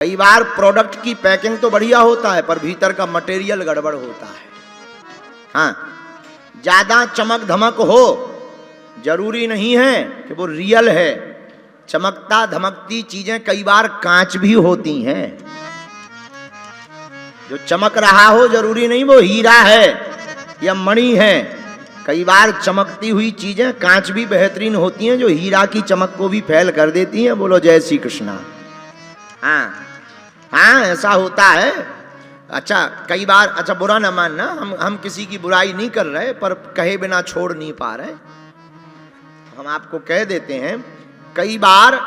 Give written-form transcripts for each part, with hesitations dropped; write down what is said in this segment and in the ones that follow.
कई बार प्रोडक्ट की पैकिंग तो बढ़िया होता है पर भीतर का मटेरियल गड़बड़ होता है। हाँ, ज्यादा चमक धमक हो जरूरी नहीं है कि वो रियल है। चमकता धमकती चीजें कई बार कांच भी होती हैं। जो चमक रहा हो जरूरी नहीं वो हीरा है या मणि है। कई बार चमकती हुई चीजें कांच भी बेहतरीन होती हैं जो हीरा की चमक को भी फैल कर देती हैं। बोलो जय श्री कृष्णा। हाँ हाँ, ऐसा होता है। अच्छा, कई बार, अच्छा बुरा ना मानना, हम किसी की बुराई नहीं कर रहे पर कहे बिना छोड़ नहीं पा रहे। हम आपको कह देते हैं, कई बार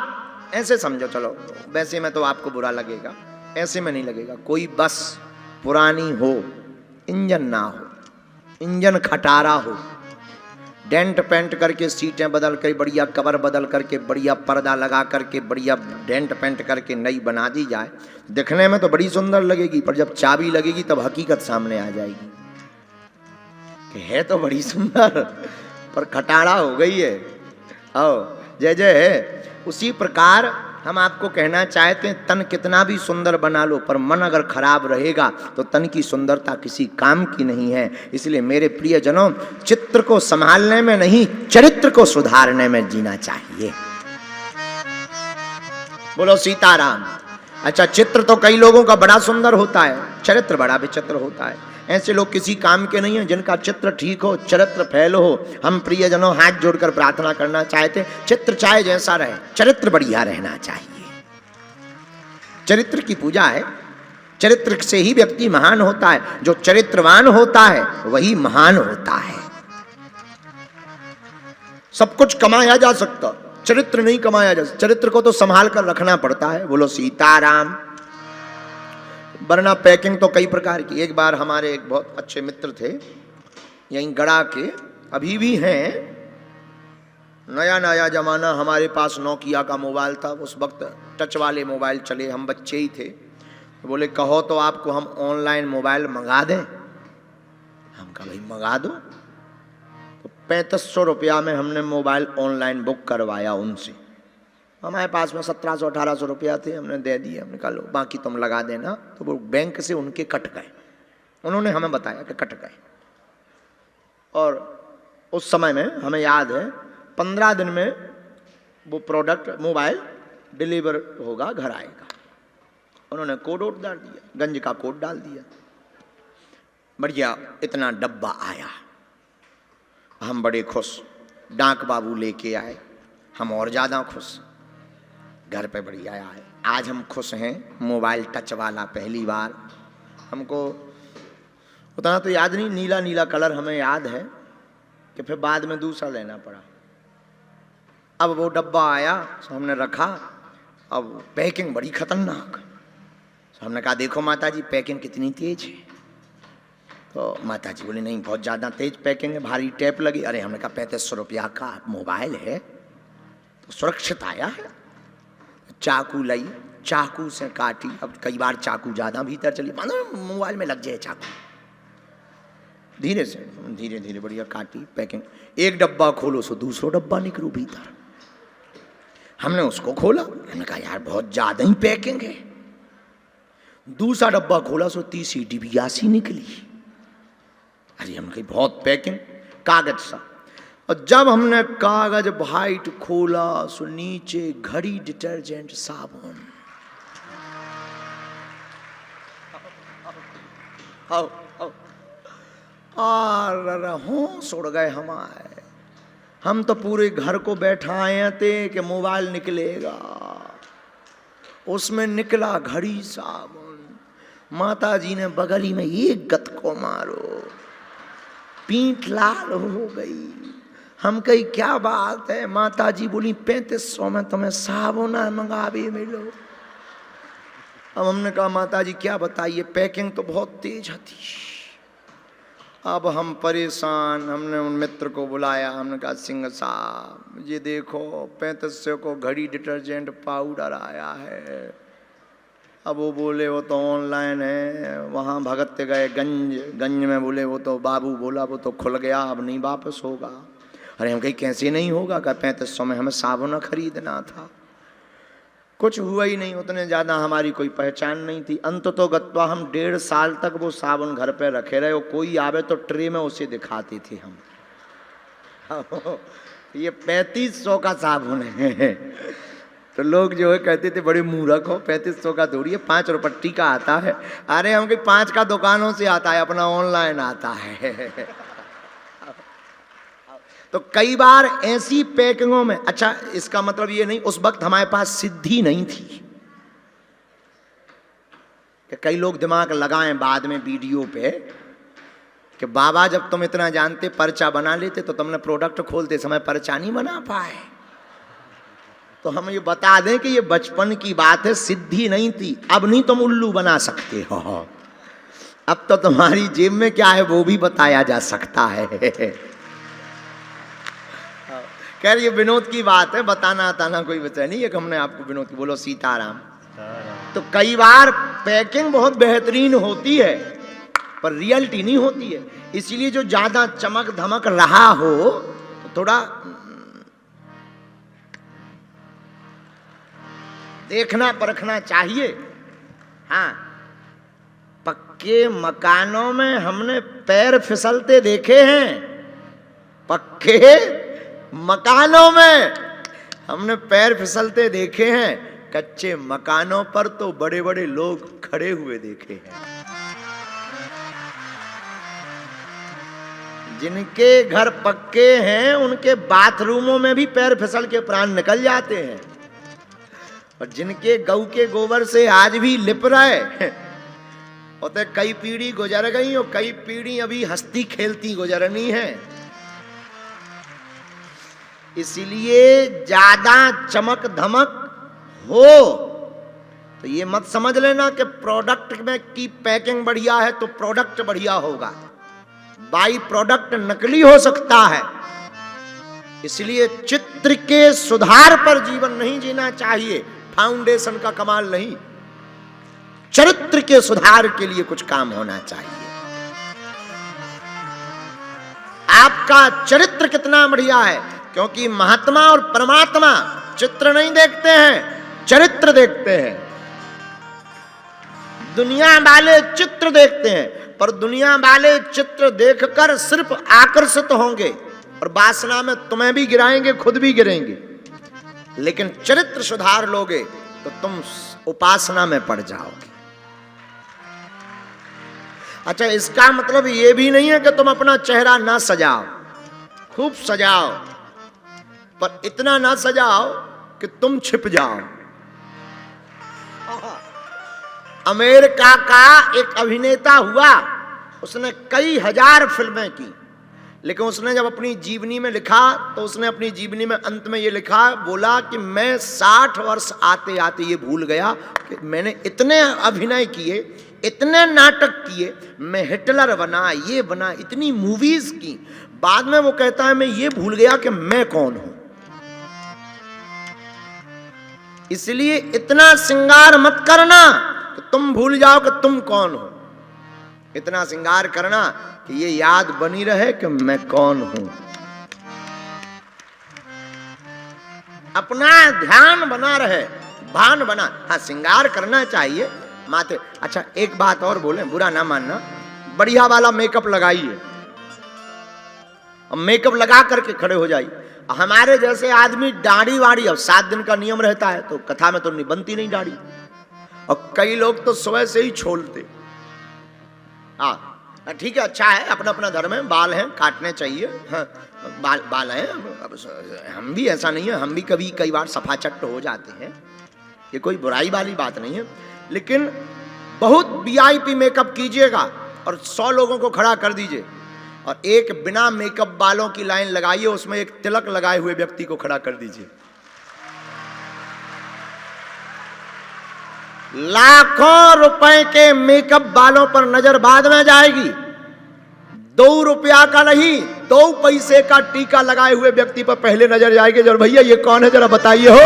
ऐसे समझो, चलो वैसे में तो आपको बुरा लगेगा, ऐसे में नहीं लगेगा। कोई बस पुरानी हो, इंजन ना हो, इंजन खटारा हो, डेंट पेंट करके सीटें बदल कर, बढ़िया कवर बदल करके, बढ़िया पर्दा लगा करके, बढ़िया डेंट पेंट करके नई बना दी जाए, दिखने में तो बड़ी सुंदर लगेगी पर जब चाबी लगेगी तब हकीकत सामने आ जाएगी कि है तो बड़ी सुंदर पर खटारा हो गई है। आओ जय जय है। उसी प्रकार हम आपको कहना चाहते हैं, तन कितना भी सुंदर बना लो पर मन अगर खराब रहेगा तो तन की सुंदरता किसी काम की नहीं है। इसलिए मेरे प्रियजनों, चित्र को संभालने में नहीं, चरित्र को सुधारने में जीना चाहिए। बोलो सीताराम। अच्छा, चित्र तो कई लोगों का बड़ा सुंदर होता है, चरित्र बड़ा विचित्र होता है। ऐसे लोग किसी काम के नहीं हैं जिनका चित्र ठीक हो, चरित्र फैल हो। हम प्रियजनों हाथ जोड़कर प्रार्थना करना चाहते हैं, चित्र चाहे जैसा रहे, चरित्र बढ़िया रहना चाहिए। चरित्र की पूजा है। चरित्र से ही व्यक्ति महान होता है। जो चरित्रवान होता है वही महान होता है। सब कुछ कमाया जा सकता, चरित्र नहीं कमाया जा सकता। चरित्र को तो संभाल कर रखना पड़ता है। बोलो सीताराम। वरना पैकिंग तो कई प्रकार की। एक बार हमारे एक बहुत अच्छे मित्र थे यहीं गड़ा के, अभी भी हैं, नया नया जमाना, हमारे पास नोकिया का मोबाइल था उस वक्त, टच वाले मोबाइल चले, हम बच्चे ही थे। तो बोले कहो तो आपको हम ऑनलाइन मोबाइल मंगा दें। हम कहा भाई मंगा दो। तो 3500 रुपया में हमने मोबाइल ऑनलाइन बुक करवाया उनसे। हमारे पास में 1700-1800 रुपया थे, हमने दे दिए। हमने कहा लो बाकी तुम लगा देना। तो वो बैंक से उनके कट गए, उन्होंने हमें बताया कि कट गए। और उस समय में हमें याद है 15 दिन में वो प्रोडक्ट मोबाइल डिलीवर होगा, घर आएगा। उन्होंने कोड वोड डाल दिया, गंज का कोड डाल दिया, बढ़िया इतना डब्बा आया। हम बड़े खुश, डाक बाबू लेके आए, हम और ज़्यादा खुश, घर पे बढ़िया आया है। आज हम खुश हैं, मोबाइल टच वाला पहली बार। हमको उतना तो याद नहीं, नीला नीला कलर हमें याद है कि फिर बाद में दूसरा लेना पड़ा। अब वो डब्बा आया, तो हमने रखा। अब पैकिंग बड़ी खतरनाक। तो हमने कहा देखो माता जी पैकिंग कितनी तेज है। तो माता जी बोली नहीं बहुत ज़्यादा तेज पैकिंग है, भारी टेप लगी। अरे हमने कहा 3500 रुपया का मोबाइल है तो सुरक्षित आया है। चाकू लाई, चाकू से काटी। अब कई बार चाकू ज़्यादा भीतर चली, मानो मोबाइल में लग जाए चाकू। धीरे से धीरे धीरे बढ़िया काटी पैकिंग। एक डब्बा खोलो सो दूसरा डब्बा निकलू भीतर। हमने उसको खोला, हमने कहा यार बहुत ज़्यादा ही पैकिंग है। दूसरा डब्बा खोला सो तीसरी डिबिया सी निकली। अरे हमने कही बहुत पैकिंग, कागज सा। और जब हमने कागज वाइट खोला सो नीचे घड़ी डिटर्जेंट साबुन। और होश उड़ गए हमारे। हम तो पूरे घर को बैठाए थे कि मोबाइल निकलेगा, उसमें निकला घड़ी साबुन। माता जी ने बगली में एक गत को मारो, पीठ लाल हो गई। हम कही क्या बात है? माता जी बोली 3500 में तुम्हें साबुन मंगावे मिलो। अब हमने कहा माता जी क्या बताइए, पैकिंग तो बहुत तेज थी। अब हम परेशान, हमने उन मित्र को बुलाया। हमने कहा सिंह साहब ये देखो 3500 को घड़ी डिटर्जेंट पाउडर आया है। अब वो बोले वो तो ऑनलाइन है। वहाँ भगत गए गंज में, बोले वो तो बाबू बोला वो तो खुल गया, अब नहीं वापस होगा। अरे हम कहीं कैसे नहीं होगा? क्या 3500 में हमें साबुन खरीदना था। कुछ हुआ ही नहीं, उतने ज्यादा हमारी कोई पहचान नहीं थी। अंत तो गत्वा हम 1.5 साल तक वो साबुन घर पे रखे रहे, कोई आवे तो ट्रे में उसे दिखाती थी हम। ये 3500 का साबुन है। तो लोग जो है कहते थे बड़े मूर्ख हो, 3500 का थोड़ी है, 5 रुपट्टी का आता है। अरे हम 5 का दुकानों से आता है, अपना ऑनलाइन आता है। तो कई बार ऐसी पैकिंगों में, अच्छा इसका मतलब ये नहीं उस वक्त हमारे पास सिद्धि नहीं थी कि कई लोग दिमाग लगाएं बाद में वीडियो पे कि बाबा जब तुम इतना जानते पर्चा बना लेते तो तुमने प्रोडक्ट खोलते समय पर्चा नहीं बना पाए। तो हम ये बता दें कि ये बचपन की बात है, सिद्धि नहीं थी। अब नहीं तुम उल्लू बना सकते हो, अब तो तुम्हारी जेब में क्या है वो भी बताया जा सकता है। खैर ये विनोद की बात है, बताना आताना कोई वजह नहीं है कि हमने आपको विनोद की। बोलो सीताराम। तो कई बार पैकिंग बहुत बेहतरीन होती है पर रियलिटी नहीं होती है, इसीलिए जो ज्यादा चमक धमक रहा हो तो थोड़ा देखना परखना चाहिए। हाँ, पक्के मकानों में हमने पैर फिसलते देखे हैं, पक्के मकानों में हमने पैर फिसलते देखे हैं, कच्चे मकानों पर तो बड़े बड़े लोग खड़े हुए देखे हैं। जिनके घर पक्के हैं उनके बाथरूमों में भी पैर फिसल के प्राण निकल जाते हैं, और जिनके गऊ के गोबर से आज भी लिप रहे होते, कई पीढ़ी गुजर गई और कई पीढ़ी अभी हंसती खेलती गुजरनी है। इसलिए ज्यादा चमक धमक हो तो ये मत समझ लेना कि प्रोडक्ट में की पैकिंग बढ़िया है तो प्रोडक्ट बढ़िया होगा। बाई प्रोडक्ट नकली हो सकता है। इसलिए चित्र के सुधार पर जीवन नहीं जीना चाहिए, फाउंडेशन का कमाल नहीं, चरित्र के सुधार के लिए कुछ काम होना चाहिए। आपका चरित्र कितना बढ़िया है, क्योंकि महात्मा और परमात्मा चित्र नहीं देखते हैं, चरित्र देखते हैं। दुनिया वाले चित्र देखते हैं, पर दुनिया वाले चित्र देखकर सिर्फ आकर्षित होंगे और वासना में तुम्हें भी गिराएंगे, खुद भी गिरेंगे। लेकिन चरित्र सुधार लोगे तो तुम उपासना में पड़ जाओगे। अच्छा, इसका मतलब ये भी नहीं है कि तुम अपना चेहरा ना सजाओ, खूब सजाओ, पर इतना ना सजाओ कि तुम छिप जाओ। अमेरिका का एक अभिनेता हुआ, उसने कई हजार फिल्में की, लेकिन उसने जब अपनी जीवनी में लिखा तो उसने अपनी जीवनी में अंत में ये लिखा, बोला कि मैं 60 वर्ष आते आते ये भूल गया कि मैंने इतने अभिनय किए, इतने नाटक किए, मैं हिटलर बना, ये बना, इतनी मूवीज की, बाद में वो कहता है मैं ये भूल गया कि मैं कौन हूं। इसलिए इतना श्रृंगार मत करना कि तुम भूल जाओ कि तुम कौन हो। इतना श्रृंगार करना कि ये याद बनी रहे कि मैं कौन हूं। अपना ध्यान बना रहे, भान बना। हाँ, श्रृंगार करना चाहिए माथे। अच्छा, एक बात और बोले, बुरा ना मानना, बढ़िया वाला मेकअप लगाइए और मेकअप लगा करके खड़े हो जाइए। हमारे जैसे आदमी दाढ़ी वाड़ी, अब 7 दिन का नियम रहता है तो कथा में तो बनती नहीं दाढ़ी, और कई लोग तो सुबह से ही छोड़ते। हाँ ठीक है, अच्छा है, अपना अपना धर्म है, बाल हैं काटने चाहिए। हाँ, बाल हैं, हम भी ऐसा नहीं है, हम भी कभी कई बार सफा चट्ट हो जाते हैं, ये कोई बुराई वाली बात नहीं है। लेकिन बहुत वीआईपी मेकअप कीजिएगा और 100 लोगों को खड़ा कर दीजिए और एक बिना मेकअप बालों की लाइन लगाइए, उसमें एक तिलक लगाए हुए व्यक्ति को खड़ा कर दीजिए। लाखों रुपए के मेकअप बालों पर नजर बाद में जाएगी, 2 रुपया का नहीं, 2 पैसे का टीका लगाए हुए व्यक्ति पर पहले नजर जाएगी। जरा भैया ये कौन है, जरा बताइए हो।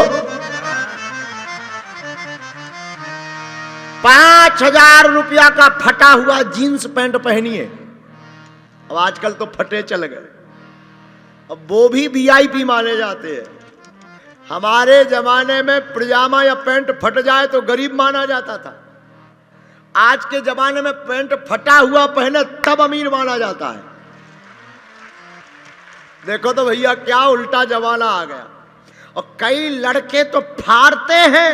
5000 रुपया का फटा हुआ जीन्स पैंट पहनिए, अब आजकल तो फटे चल गए, अब वो भी वीआईपी माने जाते हैं। हमारे जमाने में पजामा या पैंट फट जाए तो गरीब माना जाता था। आज के जमाने में पैंट फटा हुआ पहने तब अमीर माना जाता है। देखो तो भैया क्या उल्टा जमाना आ गया। और कई लड़के तो फाड़ते हैं,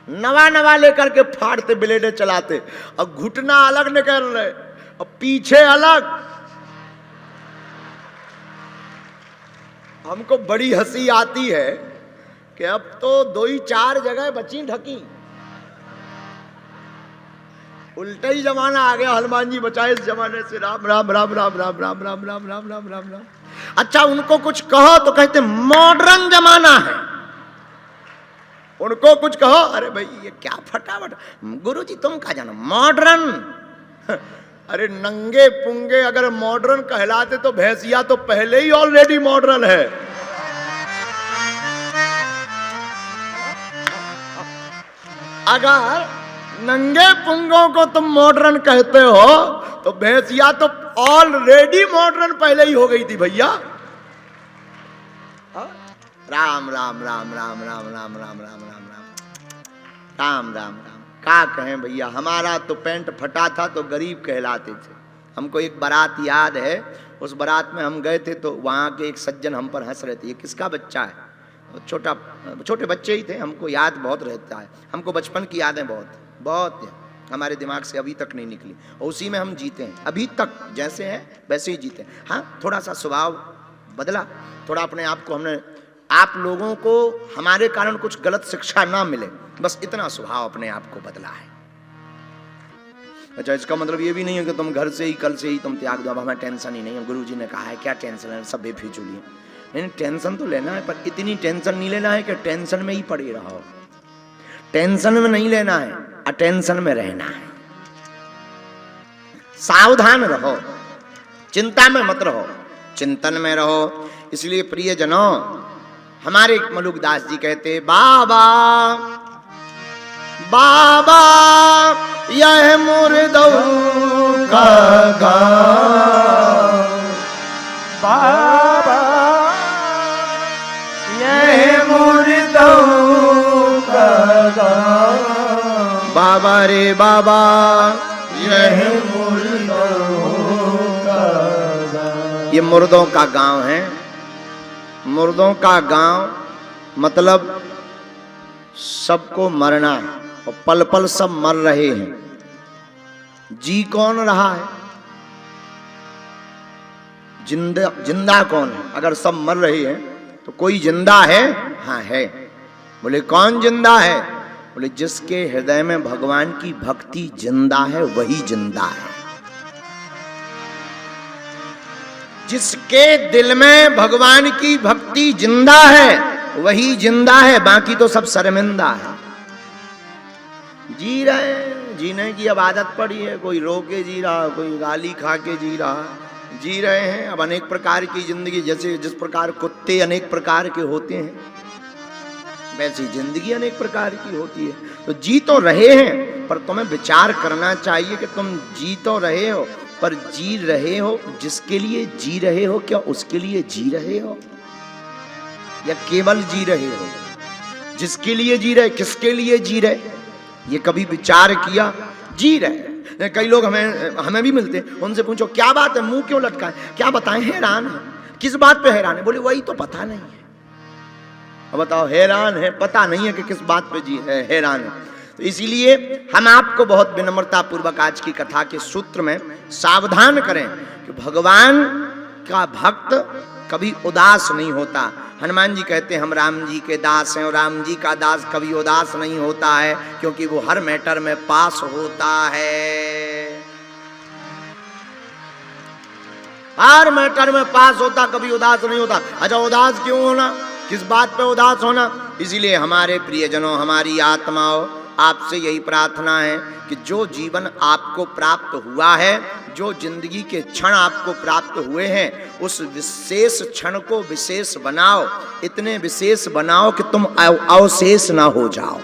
नवा नवा लेकर के फाड़ते, ब्लेडे चलाते, और घुटना अलग निकल रहे और पीछे अलग। हमको बड़ी हंसी आती है कि अब तो 2 ही 4 जगह बची ढकी। उल्टा ही जमाना आ गया। हनुमान जी बचाए इस जमाने से। राम राम राम राम राम राम राम राम राम राम राम राम। अच्छा, उनको कुछ कहो तो कहते मॉडर्न जमाना है। उनको कुछ कहो, अरे भाई ये क्या फटाफट, गुरुजी तुम क्या जानो मॉडर्न। अरे नंगे पुंगे अगर मॉडर्न कहलाते तो भैंसिया तो पहले ही ऑलरेडी मॉडर्न है। अगर नंगे पुंगों को तुम मॉडर्न कहते हो तो भैंसिया तो ऑलरेडी मॉडर्न पहले ही हो गई थी भैया। राम राम राम राम राम राम राम राम राम राम राम राम राम। क्या कहें भैया, हमारा तो पैंट फटा था तो गरीब कहलाते थे। हमको एक बारात याद है, उस बारात में हम गए थे तो वहाँ के एक सज्जन हम पर हंस रहे थे, ये किसका बच्चा है। छोटे बच्चे ही थे, हमको याद बहुत रहता है। हमको बचपन की यादें बहुत हमारे दिमाग से अभी तक नहीं निकली, और उसी में हम जीते हैं अभी तक। जैसे हैं वैसे ही जीते हैं। हाँ, थोड़ा सा स्वभाव बदला, थोड़ा अपने आप को हमने, आप लोगों को हमारे कारण कुछ गलत शिक्षा ना मिले, बस इतना स्वभाव अपने आप को बदला है। अच्छा, इसका मतलब ये भी नहीं है कि तुम घर से ही कल से ही तुम त्याग दो, अब हमें टेंशन ही नहीं है। गुरुजी ने कहा है क्या टेंशन है, सब बेफिजूली है। नहीं, टेंशन तो लेना है, पर इतनी टेंशन नहीं लेना है कि टेंशन में ही पड़े रहो। टेंशन में नहीं लेना है, अटेंशन में रहना है। सावधान रहो, चिंता में मत रहो, चिंतन में रहो। इसलिए प्रियजनों, हमारे मलुकदास जी कहते, बाबा बाबा यह मुर्दों का गाँव, बाबा यह मुर्दों का गाँव, बाबा रे बाबा यह मुर्दों का गाँव। ये मुर्दों का गांव है। मुर्दों का गांव मतलब सबको मरना है, और पल पल सब मर रहे हैं। जी कौन रहा है, जिंदा कौन है। अगर सब मर रहे हैं तो कोई जिंदा है। हाँ है। बोले कौन जिंदा है, बोले जिसके हृदय में भगवान की भक्ति जिंदा है वही जिंदा है। जिसके दिल में भगवान की भक्ति जिंदा है वही जिंदा है, बाकी तो सब शर्मिंदा है। जी रहे हैं, जीने की अब आदत पड़ी है। कोई रो के जी रहा, कोई गाली खा के जी रहा, जी रहे हैं। अब अनेक प्रकार की जिंदगी, जैसे जिस प्रकार कुत्ते अनेक प्रकार के होते हैं, वैसी जिंदगी अनेक प्रकार की होती है। तो जी तो रहे हैं, पर तुम्हें विचार करना चाहिए कि तुम जी तो रहे हो, पर जी रहे हो जिसके लिए जी रहे हो, क्या उसके लिए जी रहे हो, या केवल जी रहे हो। जिसके लिए जी रहे, किसके लिए जी रहे, ये कभी विचार किया। जी रहे। कई लोग हमें भी मिलते हैं, उनसे पूछो क्या बात है, मुंह क्यों लटका है, क्या बताएं, हैरान है। किस बात पे हैरान है, बोले वही तो पता नहीं है। अब बताओ, हैरान है, पता नहीं है कि किस बात पे जी है, हैरान है। तो इसीलिए हम आपको बहुत विनम्रता पूर्वक आज की कथा के सूत्र में सावधान करें कि भगवान का भक्त कभी उदास नहीं होता। हनुमान जी कहते हैं हम राम जी के दास हैं, और राम जी का दास कभी उदास नहीं होता है, क्योंकि वो हर मैटर में पास होता है। हर मैटर में पास होता, कभी उदास नहीं होता। अच्छा, उदास क्यों होना, किस बात पे उदास होना। इसीलिए हमारे प्रियजनों, हमारी आत्माओं, आपसे यही प्रार्थना है कि जो जीवन आपको प्राप्त हुआ है, जो जिंदगी के क्षण आपको प्राप्त हुए हैं, उस विशेष क्षण को विशेष बनाओ। इतने विशेष बनाओ कि तुम अवशेष ना हो जाओ।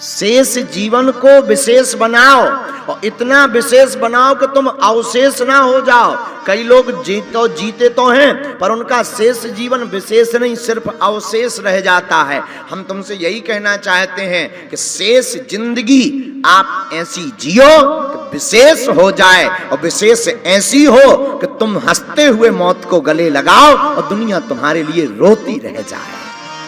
शेष जीवन को विशेष बनाओ और इतना विशेष बनाओ कि तुम अवशेष ना हो जाओ। कई लोग जीते तो हैं पर उनका शेष जीवन विशेष नहीं, सिर्फ अवशेष रह जाता है। हम तुमसे यही कहना चाहते हैं कि शेष जिंदगी आप ऐसी जियो कि विशेष हो जाए, और विशेष ऐसी हो कि तुम हंसते हुए मौत को गले लगाओ और दुनिया तुम्हारे लिए रोती रह जाए।